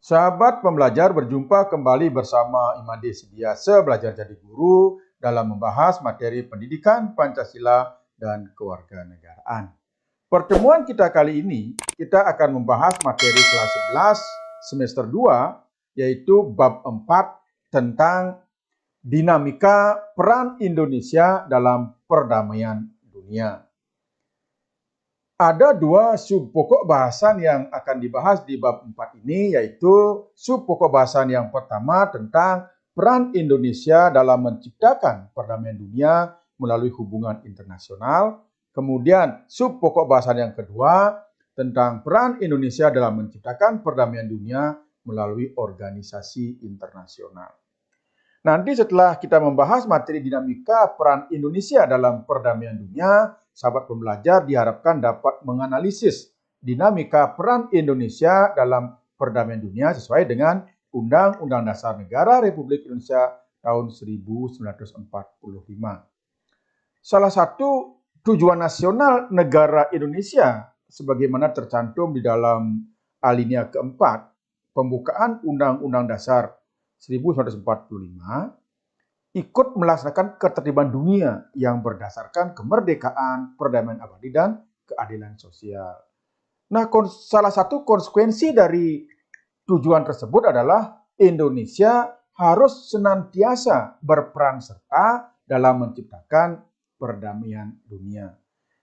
Sahabat pembelajar, berjumpa kembali bersama Imade Sidiase Belajar Jadi Guru dalam membahas materi pendidikan Pancasila dan kewarganegaraan. Pertemuan kita kali ini, kita akan membahas materi kelas 11 semester 2, yaitu bab 4 tentang dinamika peran Indonesia dalam perdamaian dunia. Ada dua sub pokok bahasan yang akan dibahas di bab 4 ini, yaitu sub pokok bahasan yang pertama tentang peran Indonesia dalam menciptakan perdamaian dunia melalui hubungan internasional. Kemudian sub pokok bahasan yang kedua tentang peran Indonesia dalam menciptakan perdamaian dunia melalui organisasi internasional. Nanti setelah kita membahas materi dinamika peran Indonesia dalam perdamaian dunia, sahabat pembelajar diharapkan dapat menganalisis dinamika peran Indonesia dalam perdamaian dunia sesuai dengan Undang-Undang Dasar Negara Republik Indonesia tahun 1945. Salah satu tujuan nasional negara Indonesia sebagaimana tercantum di dalam alinea keempat pembukaan Undang-Undang Dasar 1945 ikut melaksanakan ketertiban dunia yang berdasarkan kemerdekaan, perdamaian abadi, dan keadilan sosial. Nah, salah satu konsekuensi dari tujuan tersebut adalah Indonesia harus senantiasa berperan serta dalam menciptakan perdamaian dunia.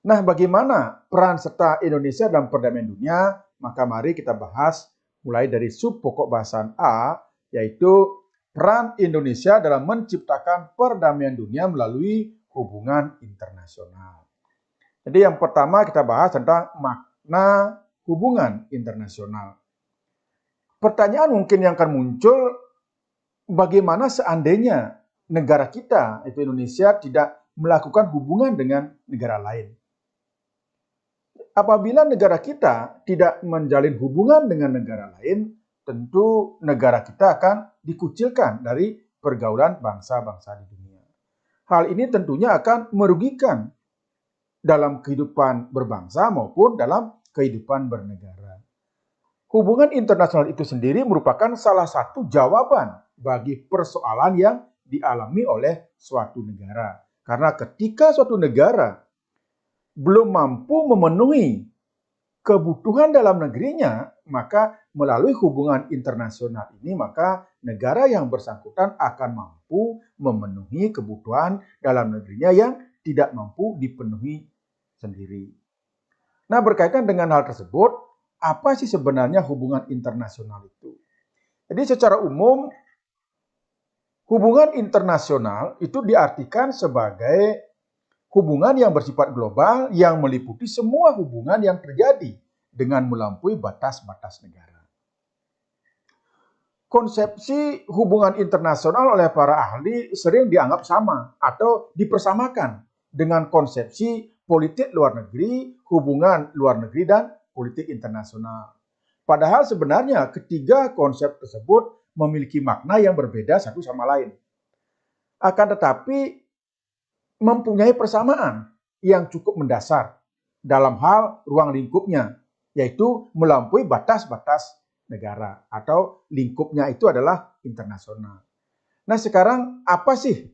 Nah, bagaimana peran serta Indonesia dalam perdamaian dunia? Maka mari kita bahas mulai dari sub pokok bahasan A, yaitu peran Indonesia dalam menciptakan perdamaian dunia melalui hubungan internasional. Jadi yang pertama kita bahas tentang makna hubungan internasional. Pertanyaan mungkin yang akan muncul, bagaimana seandainya negara kita, itu Indonesia, tidak melakukan hubungan dengan negara lain? Apabila negara kita tidak menjalin hubungan dengan negara lain, tentu negara kita akan dikucilkan dari pergaulan bangsa-bangsa di dunia. Hal ini tentunya akan merugikan dalam kehidupan berbangsa maupun dalam kehidupan bernegara. Hubungan internasional itu sendiri merupakan salah satu jawaban bagi persoalan yang dialami oleh suatu negara. Karena ketika suatu negara belum mampu memenuhi kebutuhan dalam negerinya, maka melalui hubungan internasional ini, maka negara yang bersangkutan akan mampu memenuhi kebutuhan dalam negerinya yang tidak mampu dipenuhi sendiri. Nah, berkaitan dengan hal tersebut, apa sih sebenarnya hubungan internasional itu? Jadi secara umum, hubungan internasional itu diartikan sebagai hubungan yang bersifat global yang meliputi semua hubungan yang terjadi dengan melampaui batas-batas negara. Konsepsi hubungan internasional oleh para ahli sering dianggap sama atau dipersamakan dengan konsepsi politik luar negeri, hubungan luar negeri, dan politik internasional. Padahal sebenarnya ketiga konsep tersebut memiliki makna yang berbeda satu sama lain. Akan tetapi mempunyai persamaan yang cukup mendasar dalam hal ruang lingkupnya, yaitu melampaui batas-batas negara atau lingkupnya itu adalah internasional. Nah, sekarang apa sih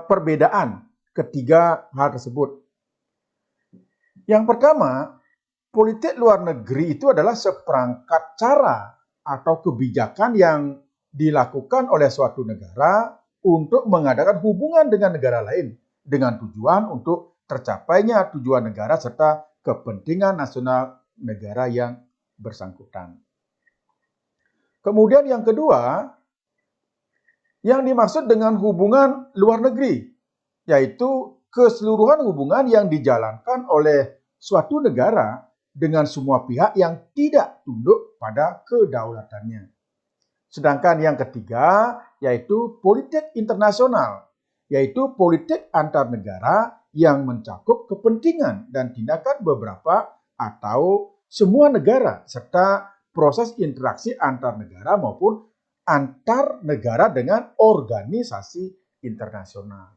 perbedaan ketiga hal tersebut? Yang pertama, politik luar negeri itu adalah seperangkat cara atau kebijakan yang dilakukan oleh suatu negara untuk mengadakan hubungan dengan negara lain dengan tujuan untuk tercapainya tujuan negara serta kepentingan nasional negara yang bersangkutan. Kemudian yang kedua, yang dimaksud dengan hubungan luar negeri, yaitu keseluruhan hubungan yang dijalankan oleh suatu negara dengan semua pihak yang tidak tunduk pada kedaulatannya. Sedangkan yang ketiga, yaitu politik internasional, yaitu politik antar negara yang mencakup kepentingan dan tindakan beberapa atau semua negara, serta proses interaksi antar negara maupun antar negara dengan organisasi internasional.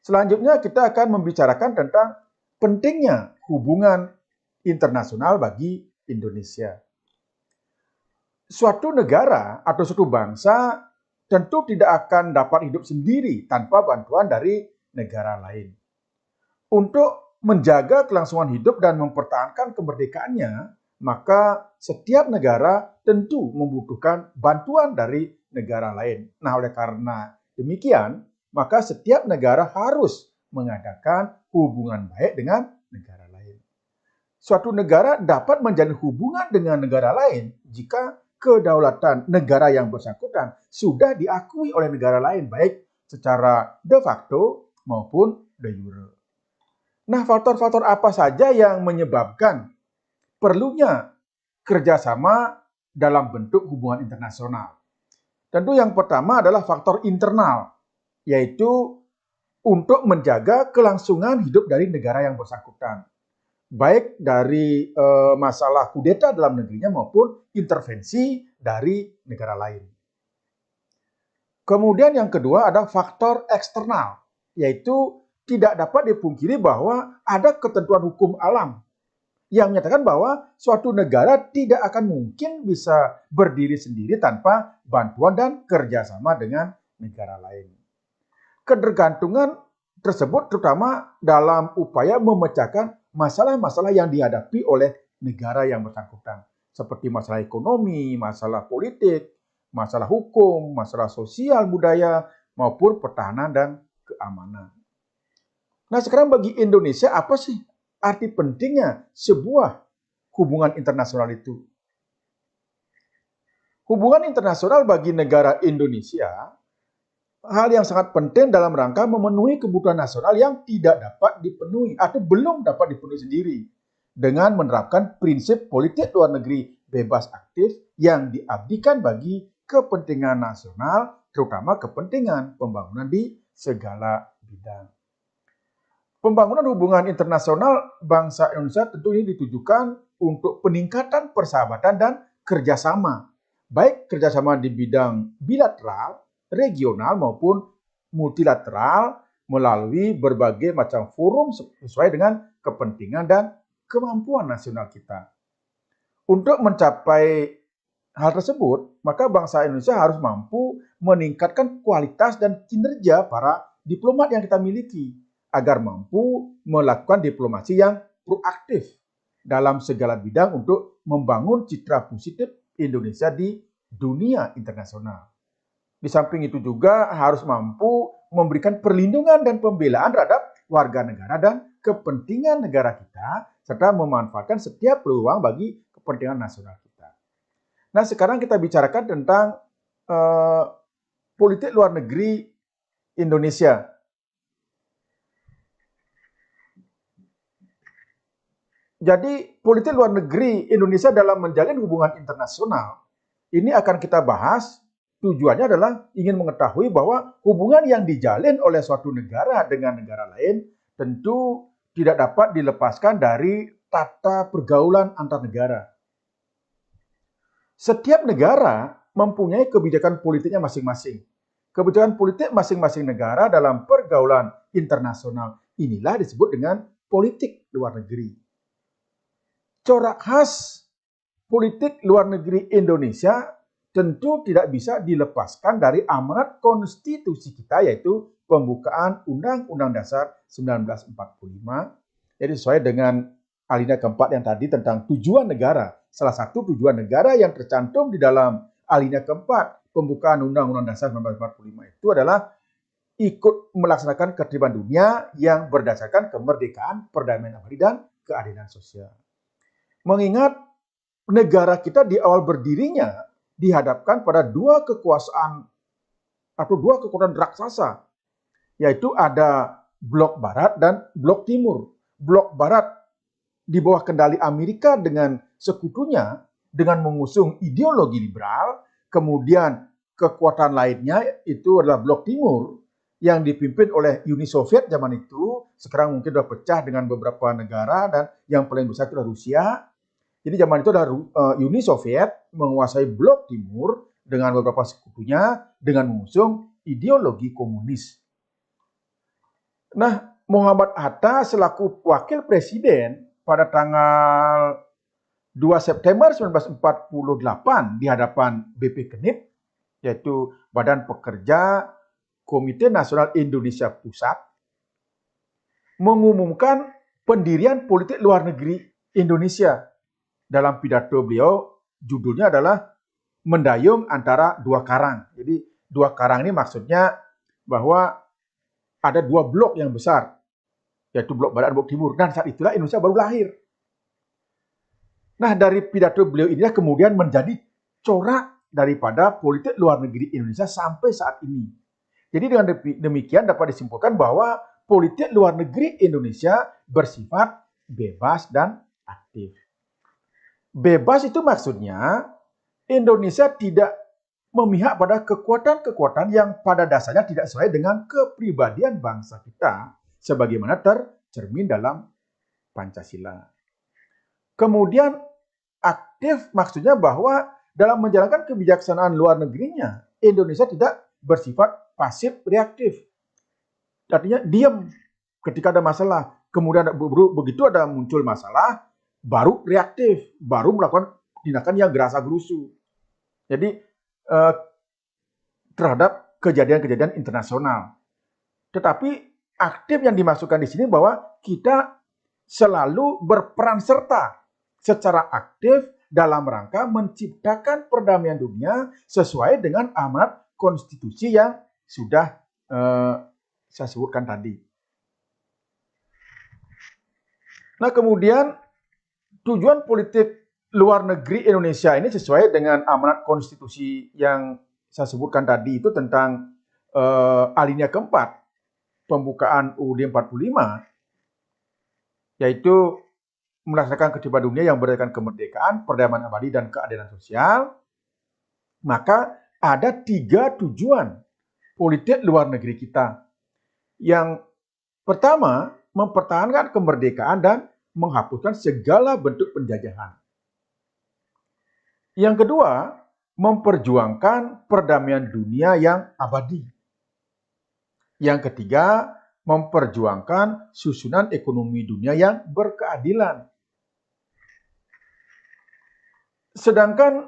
Selanjutnya kita akan membicarakan tentang pentingnya hubungan internasional bagi Indonesia. suatu negara atau suatu bangsa tentu tidak akan dapat hidup sendiri tanpa bantuan dari negara lain. Untuk menjaga kelangsungan hidup dan mempertahankan kemerdekaannya, maka setiap negara tentu membutuhkan bantuan dari negara lain. Nah, oleh karena demikian, maka setiap negara harus mengadakan hubungan baik dengan negara lain. Suatu negara dapat menjalin hubungan dengan negara lain jika kedaulatan negara yang bersangkutan sudah diakui oleh negara lain, baik secara de facto maupun de jure. Nah, faktor-faktor apa saja yang menyebabkan perlunya kerjasama dalam bentuk hubungan internasional? Tentu yang pertama adalah faktor internal, yaitu untuk menjaga kelangsungan hidup dari negara yang bersangkutan, baik dari masalah kudeta dalam negerinya maupun intervensi dari negara lain. Kemudian yang kedua ada faktor eksternal, yaitu tidak dapat dipungkiri bahwa ada ketentuan hukum alam yang menyatakan bahwa suatu negara tidak akan mungkin bisa berdiri sendiri tanpa bantuan dan kerjasama dengan negara lain. Ketergantungan tersebut terutama dalam upaya memecahkan masalah-masalah yang dihadapi oleh negara yang bersangkutan, seperti masalah ekonomi, masalah politik, masalah hukum, masalah sosial, budaya, maupun pertahanan dan keamanan. Nah, sekarang bagi Indonesia apa sih arti pentingnya sebuah hubungan internasional itu? Hubungan internasional bagi negara Indonesia hal yang sangat penting dalam rangka memenuhi kebutuhan nasional yang tidak dapat dipenuhi atau belum dapat dipenuhi sendiri dengan menerapkan prinsip politik luar negeri bebas aktif yang diabdikan bagi kepentingan nasional, terutama kepentingan pembangunan di segala bidang. Pembangunan hubungan internasional bangsa Indonesia tentu ini ditujukan untuk peningkatan persahabatan dan kerjasama, baik kerjasama di bidang bilateral, regional maupun multilateral melalui berbagai macam forum sesuai dengan kepentingan dan kemampuan nasional kita. Untuk mencapai hal tersebut, maka bangsa Indonesia harus mampu meningkatkan kualitas dan kinerja para diplomat yang kita miliki agar mampu melakukan diplomasi yang proaktif dalam segala bidang untuk membangun citra positif Indonesia di dunia internasional. Di samping itu juga harus mampu memberikan perlindungan dan pembelaan terhadap warga negara dan kepentingan negara kita, serta memanfaatkan setiap peluang bagi kepentingan nasional kita. Nah, sekarang kita bicarakan tentang politik luar negeri Indonesia. Jadi, politik luar negeri Indonesia dalam menjalin hubungan internasional, ini akan kita bahas. Tujuannya adalah ingin mengetahui bahwa hubungan yang dijalin oleh suatu negara dengan negara lain tentu tidak dapat dilepaskan dari tata pergaulan antar negara. Setiap negara mempunyai kebijakan politiknya masing-masing. Kebijakan politik masing-masing negara dalam pergaulan internasional inilah disebut dengan politik luar negeri. Corak khas politik luar negeri Indonesia tentu tidak bisa dilepaskan dari amanat konstitusi kita, yaitu pembukaan Undang-Undang Dasar 1945. Jadi sesuai dengan alinea keempat yang tadi tentang tujuan negara. Salah satu tujuan negara yang tercantum di dalam alinea keempat pembukaan Undang-Undang Dasar 1945 itu adalah ikut melaksanakan ketertiban dunia yang berdasarkan kemerdekaan, perdamaian abadi, dan keadilan sosial. Mengingat negara kita di awal berdirinya dihadapkan pada dua kekuasaan atau dua kekuatan raksasa, yaitu ada blok barat dan blok timur. Blok barat di bawah kendali Amerika dengan sekutunya dengan mengusung ideologi liberal, kemudian kekuatan lainnya itu adalah blok timur yang dipimpin oleh Uni Soviet zaman itu, sekarang mungkin sudah pecah dengan beberapa negara dan yang paling besar itu adalah Rusia. Jadi zaman itu adalah Uni Soviet menguasai blok timur dengan beberapa sekutunya dengan mengusung ideologi komunis. Nah, Muhammad Hatta selaku wakil presiden pada tanggal 2 September 1948 di hadapan BP Kenip, yaitu Badan Pekerja Komite Nasional Indonesia Pusat, mengumumkan pendirian politik luar negeri Indonesia. Dalam pidato beliau, judulnya adalah Mendayung Antara Dua Karang. Jadi dua karang ini maksudnya bahwa ada dua blok yang besar, yaitu blok barat dan blok timur. Dan saat itulah Indonesia baru lahir. Nah, dari pidato beliau inilah kemudian menjadi corak daripada politik luar negeri Indonesia sampai saat ini. Jadi dengan demikian dapat disimpulkan bahwa politik luar negeri Indonesia bersifat bebas dan aktif. Bebas itu maksudnya Indonesia tidak memihak pada kekuatan-kekuatan yang pada dasarnya tidak sesuai dengan kepribadian bangsa kita, sebagaimana tercermin dalam Pancasila. Kemudian aktif maksudnya bahwa dalam menjalankan kebijaksanaan luar negerinya, Indonesia tidak bersifat pasif reaktif. Artinya diam ketika ada masalah. Kemudian begitu ada muncul masalah, baru reaktif, baru melakukan tindakan yang gerasa-gerusu. Jadi terhadap kejadian-kejadian internasional. Tetapi aktif yang dimasukkan di sini bahwa kita selalu berperan serta secara aktif dalam rangka menciptakan perdamaian dunia sesuai dengan amanat konstitusi yang sudah saya sebutkan tadi. Nah, kemudian tujuan politik luar negeri Indonesia ini sesuai dengan amanat konstitusi yang saya sebutkan tadi itu tentang alinea keempat pembukaan UUD 45, yaitu melaksanakan ketertiban dunia yang berdasarkan kemerdekaan, perdamaian abadi, dan keadilan sosial. Maka ada 3 tujuan politik luar negeri kita. Yang pertama, mempertahankan kemerdekaan dan menghapuskan segala bentuk penjajahan. Yang kedua, memperjuangkan perdamaian dunia yang abadi. Yang ketiga, memperjuangkan susunan ekonomi dunia yang berkeadilan. Sedangkan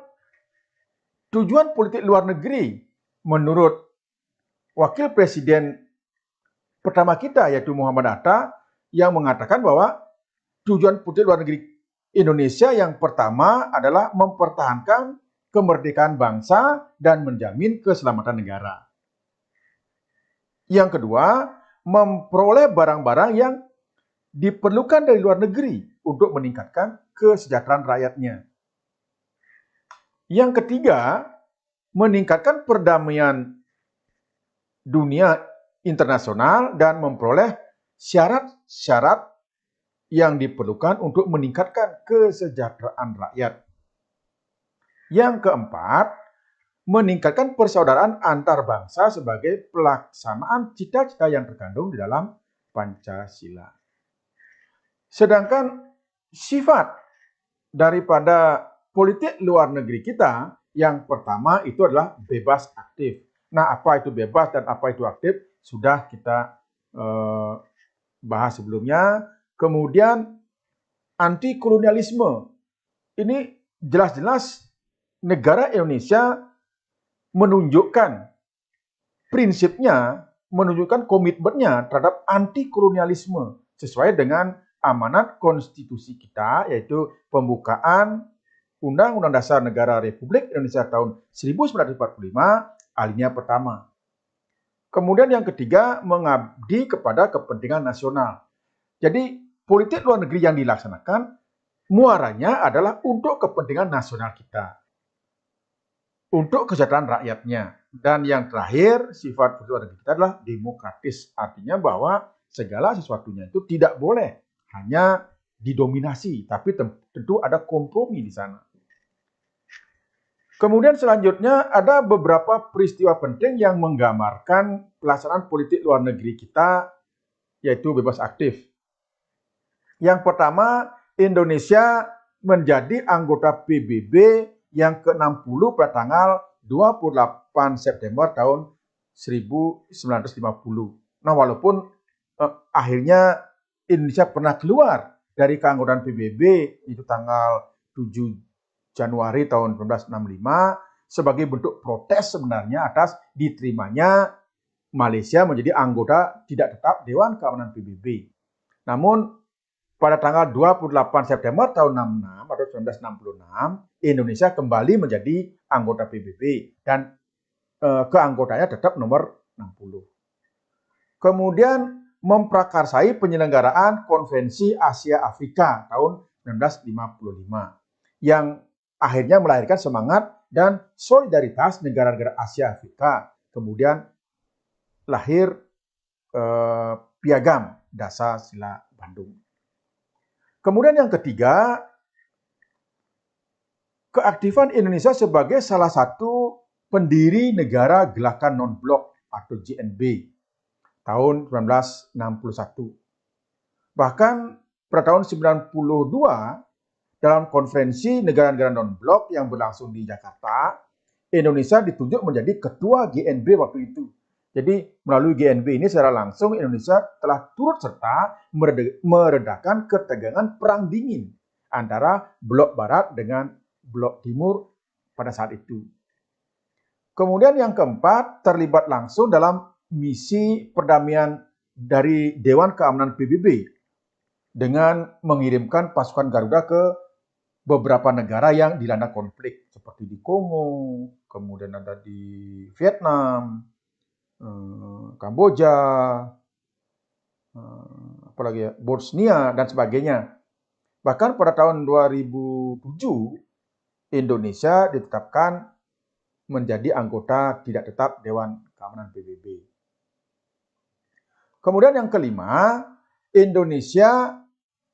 tujuan politik luar negeri menurut Wakil Presiden pertama kita yaitu Muhammad Hatta yang mengatakan bahwa tujuan politik luar negeri Indonesia yang pertama adalah mempertahankan kemerdekaan bangsa dan menjamin keselamatan negara. Yang kedua, memperoleh barang-barang yang diperlukan dari luar negeri untuk meningkatkan kesejahteraan rakyatnya. Yang ketiga, meningkatkan perdamaian dunia internasional dan memperoleh syarat-syarat yang diperlukan untuk meningkatkan kesejahteraan rakyat. Yang keempat, meningkatkan persaudaraan antar bangsa sebagai pelaksanaan cita-cita yang terkandung di dalam Pancasila. Sedangkan sifat daripada politik luar negeri kita yang pertama itu adalah bebas aktif. Nah, apa itu bebas dan apa itu aktif sudah kita bahas sebelumnya. Kemudian anti kolonialisme. Ini jelas-jelas negara Indonesia menunjukkan prinsipnya, menunjukkan komitmennya terhadap anti kolonialisme sesuai dengan amanat konstitusi kita, yaitu pembukaan Undang-Undang Dasar Negara Republik Indonesia tahun 1945 alinea pertama. Kemudian yang ketiga, mengabdi kepada kepentingan nasional. Jadi politik luar negeri yang dilaksanakan muaranya adalah untuk kepentingan nasional kita, untuk kesejahteraan rakyatnya. Dan yang terakhir, sifat politik luar negeri kita adalah demokratis. Artinya bahwa segala sesuatunya itu tidak boleh hanya didominasi, tapi tentu ada kompromi di sana. Kemudian selanjutnya ada beberapa peristiwa penting yang menggambarkan pelaksanaan politik luar negeri kita, yaitu bebas aktif. Yang pertama, Indonesia menjadi anggota PBB yang ke-60 pada tanggal 28 September tahun 1950. Nah, walaupun akhirnya Indonesia pernah keluar dari keanggotaan PBB itu tanggal 7 Januari tahun 1965 sebagai bentuk protes sebenarnya atas diterimanya Malaysia menjadi anggota tidak tetap Dewan Keamanan PBB. Namun pada tanggal 28 September tahun 66 atau 1966, Indonesia kembali menjadi anggota PBB dan keanggotaannya tetap nomor 60. Kemudian memprakarsai penyelenggaraan Konvensi Asia Afrika tahun 1955 yang akhirnya melahirkan semangat dan solidaritas negara-negara Asia Afrika. Kemudian lahir Piagam Dasar Sila Bandung. Kemudian yang ketiga, keaktifan Indonesia sebagai salah satu pendiri negara Gerakan Non-Blok atau GNB tahun 1961. Bahkan pada tahun 92 dalam konferensi negara-negara non-blok yang berlangsung di Jakarta, Indonesia ditunjuk menjadi ketua GNB waktu itu. Jadi melalui GNB ini secara langsung Indonesia telah turut serta meredakan ketegangan perang dingin antara blok barat dengan blok timur pada saat itu. Kemudian yang keempat, terlibat langsung dalam misi perdamaian dari Dewan Keamanan PBB dengan mengirimkan pasukan Garuda ke beberapa negara yang dilanda konflik seperti di Kongo, kemudian ada di Vietnam, Kamboja, apalagi ya, Bosnia dan sebagainya. Bahkan pada tahun 2007 Indonesia ditetapkan menjadi anggota tidak tetap Dewan Keamanan PBB. Kemudian yang kelima, Indonesia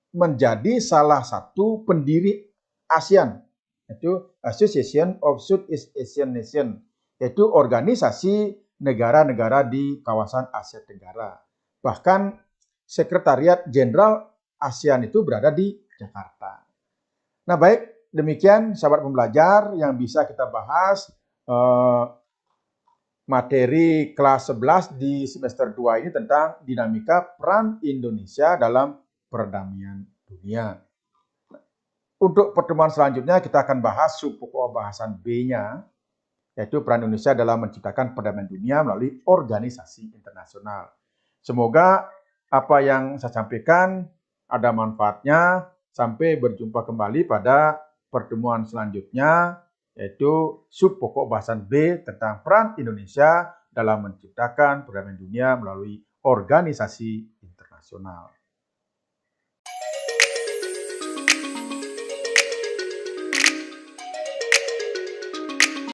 menjadi salah satu pendiri ASEAN, yaitu Association of Southeast Asian Nations, yaitu organisasi negara-negara di kawasan Asia Tenggara. Bahkan Sekretariat Jenderal ASEAN itu berada di Jakarta. Nah baik, demikian sahabat pembelajar yang bisa kita bahas materi kelas 11 di semester 2 ini tentang dinamika peran Indonesia dalam perdamaian dunia. Untuk pertemuan selanjutnya kita akan bahas subpokok bahasan B-nya, yaitu peran Indonesia dalam menciptakan perdamaian dunia melalui organisasi internasional. Semoga apa yang saya sampaikan ada manfaatnya. Sampai berjumpa kembali pada pertemuan selanjutnya, yaitu subpokok bahasan B tentang peran Indonesia dalam menciptakan perdamaian dunia melalui organisasi internasional.